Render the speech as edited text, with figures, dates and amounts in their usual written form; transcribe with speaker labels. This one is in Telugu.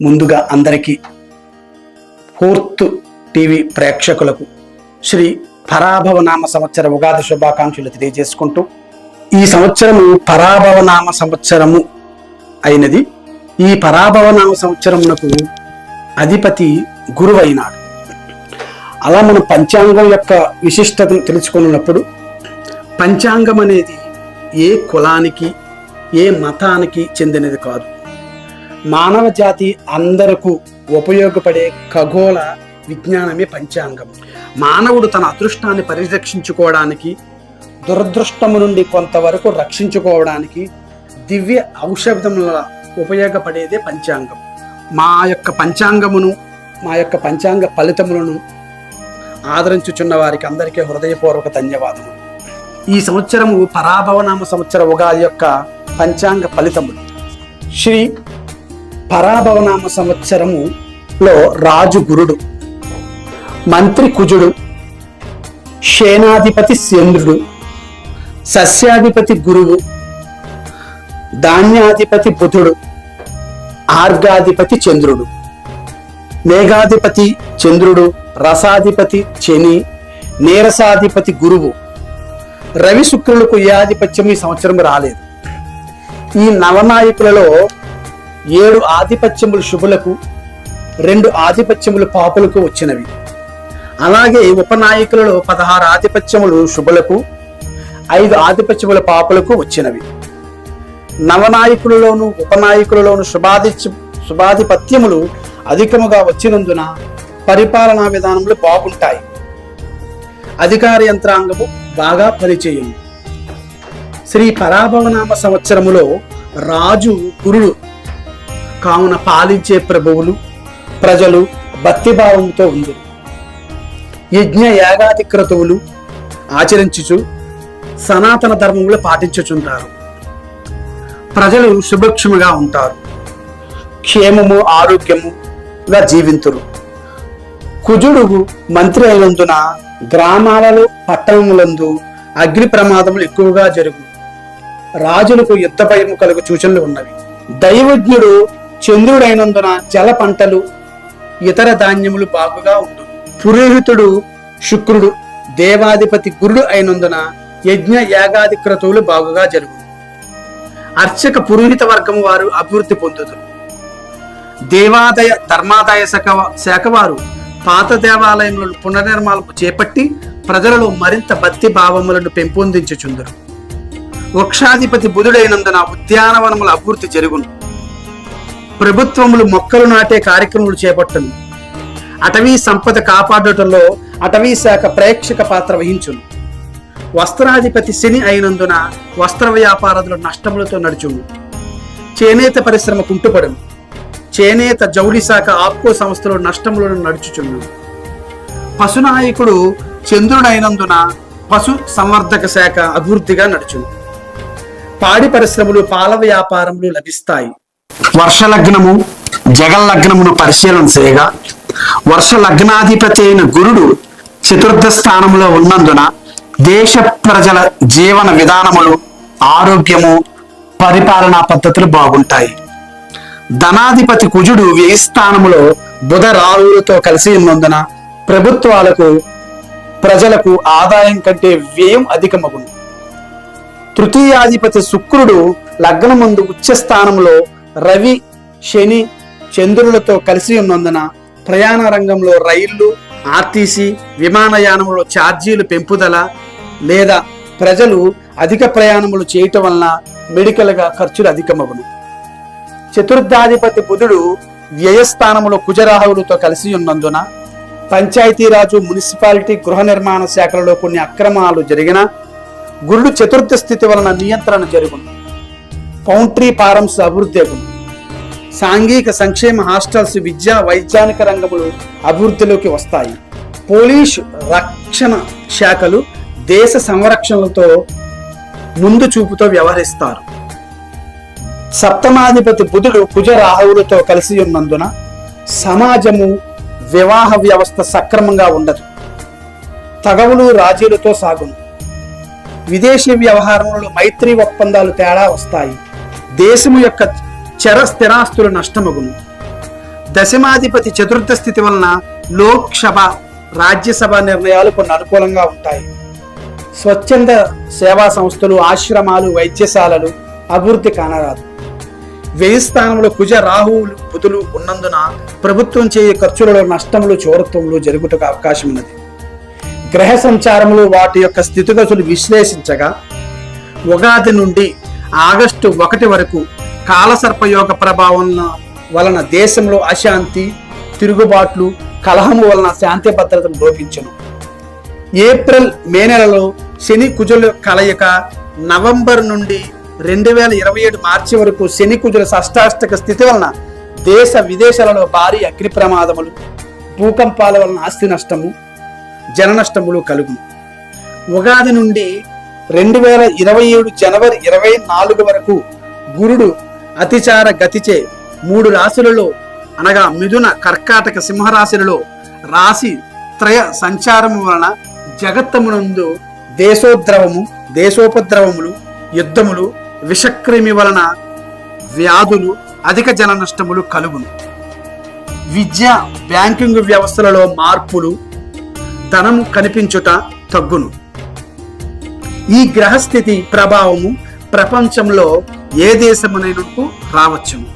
Speaker 1: ముందుగా అందరికీ ఫోర్త్ టీవీ ప్రేక్షకులకు శ్రీ పరాభవనామ సంవత్సర ఉగాది శుభాకాంక్షలు తెలియజేసుకుంటూ, ఈ సంవత్సరము పరాభవనామ సంవత్సరము అయినది. ఈ పరాభవనామ సంవత్సరమునకు అధిపతి గురువు అయినాడు. అలా మనం పంచాంగం యొక్క విశిష్టతను తెలుసుకున్నప్పుడు, పంచాంగం అనేది ఏ కులానికి ఏ మతానికి చెందినది కాదు. మానవ జాతి అందరకు ఉపయోగపడే ఖగోళ విజ్ఞానమే పంచాంగం. మానవుడు తన అదృష్టాన్ని పరిరక్షించుకోవడానికి, దురదృష్టము నుండి కొంతవరకు రక్షించుకోవడానికి దివ్య ఔషధముల ఉపయోగపడేదే పంచాంగం. మా యొక్క పంచాంగమును, మా యొక్క పంచాంగ ఫలితములను ఆదరించుచున్న వారికి అందరికీ హృదయపూర్వక ధన్యవాదములు. ఈ సంవత్సరము పరాభవనామ సంవత్సర ఉగాది యొక్క పంచాంగ ఫలితములు. శ్రీ పరాభవనామ సంవత్సరములో రాజు గురుడు, మంత్రి కుజుడు, సేనాధిపతి చంద్రుడు, సస్యాధిపతి గురువు, ధాన్యాధిపతి బుధుడు, ఆర్గాధిపతి చంద్రుడు, మేఘాధిపతి చంద్రుడు, రసాధిపతి శని, నీరసాధిపతి గురువు, రవి శుక్రులకు ఏ ఆధిపత్యం ఈ సంవత్సరం రాలేదు. ఈ నవనాయకులలో 7 ఆధిపత్యములు శుభులకు, 2 ఆధిపత్యములు పాపులకు వచ్చినవి. అలాగే ఉపనాయకులలో 16 ఆధిపత్యములు శుభులకు, 5 ఆధిపత్యముల పాపులకు వచ్చినవి. నవనాయకులలోను ఉపనాయకులలోను శుభాధిపత్యములు అధికముగా వచ్చినందున పరిపాలనా విధానములు బాగుంటాయి. అధికార యంత్రాంగము బాగా పనిచేయును. శ్రీ పరాభవనామ సంవత్సరములో రాజు గురుడు కావున పాలించే ప్రభువులు ప్రజలు భక్తిభావంతో ఉంది. యజ్ఞ యాగాది క్రతువులు ఆచరించుచు సనాతన ధర్మములు పాటించుచుంటారు. ప్రజలు శుభక్షముగా ఉంటారు. క్షేమము ఆరోగ్యముగా జీవింతురు. కుజుడు మంత్రి అయినందున గ్రామాలలో పట్టణములందు అగ్ని ప్రమాదములు ఎక్కువగా జరుగు. రాజులకు యుద్ధ భయము కలుగు సూచనలు ఉన్నవి. దైవజ్ఞుడు చంద్రుడైనందున జల పంటలు ఇతర ధాన్యములు బాగుగా ఉండు. పురోహితుడు శుక్రుడు దేవాధిపతి గురుడు అయినందున యజ్ఞ యాగాది క్రతువులు బాగుగా జరుగు. అర్చక పురోహిత వర్గం వారు అభివృద్ధి పొందుతారు. దేవాదాయ ధర్మాదాయ శాఖ వారు పాత దేవాలయములను పునర్నిర్మాణం చేపట్టి ప్రజలలో మరింత భక్తి భావములను పెంపొందించుచుందరు. వృక్షాధిపతి బుధుడైనందున ఉద్యానవనముల అభివృద్ధి జరుగును. ప్రభుత్వములు మొక్కలు నాటే కార్యక్రమాలు చేపట్టను. అటవీ సంపద కాపాడటంలో అటవీ శాఖ ప్రేక్షక పాత్ర వహించును. వస్త్రాధిపతి శని అయినందున వస్త్ర వ్యాపారములు నష్టములతో నడుచును. చేనేత పరిశ్రమ కుంటుపడును. చేనేత జౌళి శాఖ ఆప్కో సంస్థలో నష్టములను నడుచుచున్నాడు. పశునాయకుడు చంద్రుడైనందున పశు సంవర్ధక శాఖ అభివృద్ధిగా నడుచును. పాడి పరిశ్రమలు పాల వ్యాపారములు లభిస్తాయి. వర్ష లగ్నము జగల్లగ్నమును పరిశీలన చేయగా వర్ష లగ్నాధిపతి అయిన గురుడు చతుర్థ స్థానంలో ఉన్నందున దేశ ప్రజల జీవన విధానములు, ఆరోగ్యము, పరిపాలనా పద్ధతులు బాగుంటాయి. ధనాధిపతి కుజుడు వ్యయస్థానములో బుధ రాహువులతో కలిసి ఉన్నందున ప్రభుత్వాలకు ప్రజలకు ఆదాయం కంటే వ్యయం అధికమగును. తృతీయాధిపతి శుక్రుడు లగ్నమందు ఉచ్చ స్థానంలో రవి శని చంద్రులతో కలిసి ఉన్నందున ప్రయాణ రంగంలో రైళ్లు, ఆర్టీసీ, విమానయానంలో ఛార్జీలు పెంపుదల లేదా ప్రజలు అధిక ప్రయాణములు చేయటం వలన మెడికల్గా ఖర్చులు అధికమగును. చతుర్థాధిపతి బుధుడు వ్యయస్థానములో కుజరాహువులతో కలిసి ఉన్నందున పంచాయతీరాజు, మున్సిపాలిటీ, గృహ నిర్మాణ శాఖలలో కొన్ని అక్రమాలు జరిగిన గురుడు చతుర్థ స్థితి వలన నియంత్రణ జరుగును. పౌంట్రీ ఫారమ్స్ అభివృద్ధి అగును. సాంఘిక సంక్షేమ హాస్టల్స్, విద్యా వైజ్ఞానిక రంగములు అభివృద్ధిలోకి వస్తాయి. పోలీసు రక్షణ శాఖలు దేశ సంరక్షణలతో ముందు చూపుతో వ్యవహరిస్తారు. సప్తమాధిపతి బుధుడు కుజ రాహువులతో కలిసి ఉన్నందున సమాజము, వివాహ వ్యవస్థ సక్రమంగా ఉండదు. తగవులు రాజీలతో సాగును. విదేశీ వ్యవహారంలో మైత్రి ఒప్పందాలు తేడా వస్తాయి. దేశము యొక్క చర స్థిరాస్తులు నష్టమగును. దశమాధిపతి చతుర్థ స్థితి వలన లోక్సభ రాజ్యసభ నిర్ణయాలు కొన్ని అనుకూలంగా ఉంటాయి. స్వచ్ఛంద సేవా సంస్థలు, ఆశ్రమాలు, వైద్యశాలలు అభివృద్ధి కానరాదు. వ్యయ స్థానంలో కుజ, రాహువులు, బుధులు ఉన్నందున ప్రభుత్వం చేయే ఖర్చులలో నష్టములు, చోరత్వములు జరుగుటకు అవకాశం ఉన్నది. గ్రహ సంచారములు వాటి యొక్క స్థితిగతులు విశ్లేషించగా ఉగాది నుండి ఆగస్టు 1 వరకు కాలసర్పయోగ ప్రభావం వలన దేశంలో అశాంతి, తిరుగుబాట్లు, కలహము వలన శాంతి భద్రతలు లోపించును. ఏప్రిల్, మే నెలలో శని కుజుల కలయిక, నవంబర్ నుండి 2027 మార్చి వరకు శని కుజుల షష్టాష్టక స్థితి వలన దేశ విదేశాలలో భారీ అగ్ని ప్రమాదములు, భూకంపాల వలన ఆస్తి నష్టము, జన నష్టములు కలుగును. ఉగాది నుండి 2027 జనవరి 24 వరకు గురుడు అతిచార గతిచే 3 రాశులలో అనగా మిథున, కర్కాటక, సింహరాశులలో రాశి త్రయ సంచారము వలన జగత్తమునందు దేశోద్రవము, దేశోపద్రవములు, యుద్ధములు, విషక్రిమి వలన వ్యాధులు, అధిక జన నష్టములు కలుగును. విద్య, బ్యాంకింగ్ వ్యవస్థలలో మార్పులు, ధనము కనిపించుట తగ్గును. ఈ గ్రహస్థితి ప్రభావము ప్రపంచంలో ఏ దేశమునైనకు రావచ్చును.